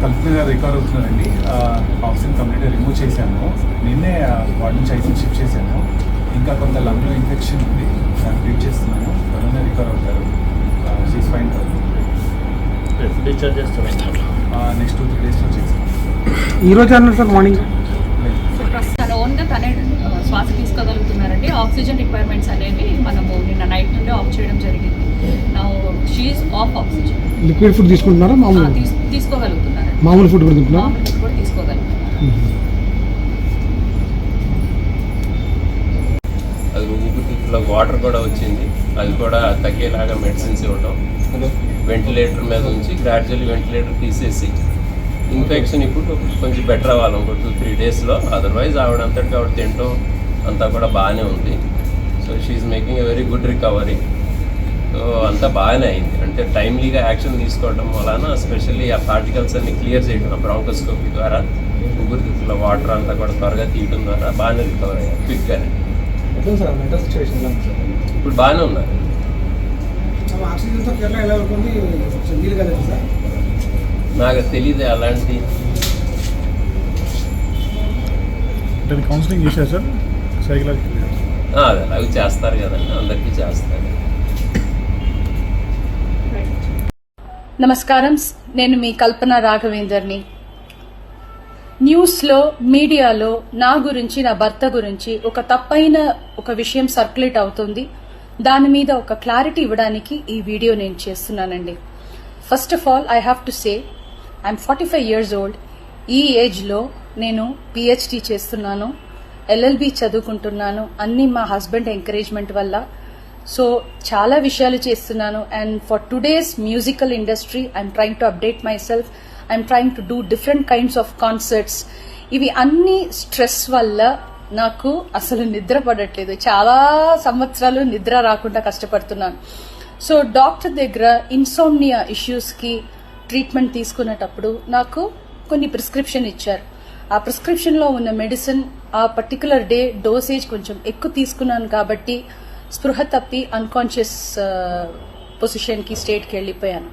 కల్పన గారు recover అవుతున్నారండి. Oxygen కంప్లీట్గా remove చేశాను. నిన్నే వార్డ్ నుంచి ఐసీయూ షిఫ్ట్ చేశాను. ఇంకా కొంత లంగ్లో ఇన్ఫెక్షన్ ఉంది, దాన్ని ట్రీట్ చేస్తున్నాను. త్వరగా రికవర్ అవుతారు. She's fine. డిశ్చార్జ్ చేస్తాను నెక్స్ట్ 2-3 డేస్లో చేస్తాను. ఈ రోజు అన్నారు సార్ మార్నింగ్. తన ఓన్గా తనే శ్వాస తీసుకోగలుగుతున్నారండి. ఆక్సిజన్ రిక్వైర్మెంట్స్ అనేవి మనము నిన్న నైట్ నుండి ఆఫ్ చేయడం జరిగింది. నా she's off oxygen. Liquid food తీసుకుంటున్నారా? మామూలు తీసుకోగలుగుతున్నారు. మామూలు ఫుడ్ కూడా తింటున్నారా? మామూలు ఫుడ్ కూడా తీసుకోగలుగుతున్నారు. అది ఊపిరితిత్తులో వాటర్ కూడా వచ్చింది, అది కూడా తగ్గేలాగా మెడిసిన్స్ ఇవ్వడం, వెంటిలేటర్ మీద ఉంచి గ్రాడ్యువల్లీ వెంటిలేటర్ తీసేసి ఇన్ఫెక్షన్ ఇప్పుడు కొంచెం బెటర్ అవ్వాలి ఇంకో 2-3 డేస్లో. అదర్వైజ్ ఆవిడంతటికి ఆవిడ తినడం అంతా కూడా బాగానే ఉంది. So she's making a very good recovery. So అంతా బాగానే అయింది. అంటే టైమ్లీగా యాక్షన్ తీసుకోవడం వలన ఎస్పెషల్లీ ఆ పార్టికల్స్ అన్ని క్లియర్ చేయడం బ్రాంకోస్కోపీ ద్వారా ఊపిరితిత్తుల వాటర్ అంతా కూడా త్వరగా తీయడం ద్వారా బాగానే రికవర్ అయ్యారు క్విక్గానే. ఇప్పుడు బాగానే ఉన్నారు. నాకు తెలియదు అలాంటి. కౌన్సిలింగ్ చేశారు సార్ సైకలాజికల్. అది అలాగే చేస్తారు కదండి, అందరికీ చేస్తారు. నమస్కారం, నేను మీ కల్పన రాఘవేందర్ని. న్యూస్లో మీడియాలో నా గురించి, నా భర్త గురించి ఒక తప్పైన ఒక విషయం సర్క్యులేట్ అవుతుంది. దాని మీద ఒక క్లారిటీ ఇవ్వడానికి ఈ వీడియో నేను చేస్తున్నానండి. First of all I have to say I'm 45 years old. ఈ ఏజ్లో నేను పిహెచ్డి చేస్తున్నాను, ఎల్ఎల్బి చదువుకుంటున్నాను. అన్ని మా హస్బెండ్ ఎంకరేజ్మెంట్ వల్ల. సో చాలా విషయాలు చేస్తున్నాను. And for today's musical industry I'm trying to update my self. I'm trying to do different kinds of concerts. ఇవి అన్ని స్ట్రెస్ వల్ల నాకు అసలు నిద్ర పడట్లేదు. చాలా సంవత్సరాలు నిద్ర రాకుండా కష్టపడుతున్నాను. సో డాక్టర్ దగ్గర ఇన్సోమ్నియా ఇష్యూస్కి ట్రీట్మెంట్ తీసుకునేటప్పుడు నాకు కొన్ని ప్రిస్క్రిప్షన్ ఇచ్చారు. ఆ ప్రిస్క్రిప్షన్లో ఉన్న మెడిసిన్ ఆ పర్టికులర్ డే డోసేజ్ కొంచెం ఎక్కువ తీసుకున్నాను కాబట్టి స్పృహ తప్పి అన్కాన్షియస్ పొజిషన్కి స్టేట్కి వెళ్ళిపోయాను.